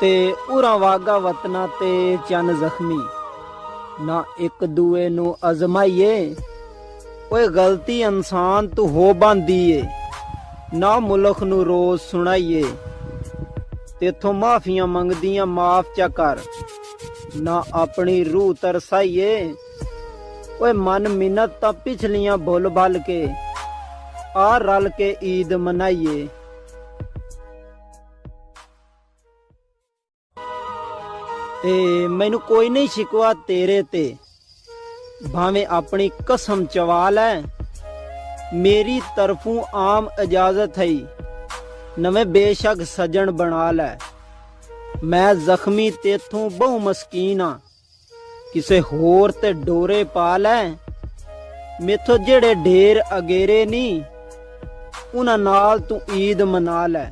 ते उरा वागा वतना ते चन जख्मी ना एक दूए नू अजमाइए। ओए गलती इंसान तू हो बांदी ए ना मुल्क नू रोज सुनाइए। तेथों माफियां मंगदियां माफ चा कर ना अपनी रूह तरसाइए। ओए मन मिन्नत तां पिछलियां भुल भल के आ रल के ईद मनाइए। ते मैनू कोई नहीं शिकवा तेरे ते भावें अपनी कसम चवा लै। मेरी तरफों आम इजाजत है नवें बेशक सजन बना लै। मैं जख्मी तेथों बहु मस्कीन हाँ किसे होर ते डोरे पा लै। मेथों जेड़े ढेर अगेरे नी उन्हां नाल तू ईद मना लै।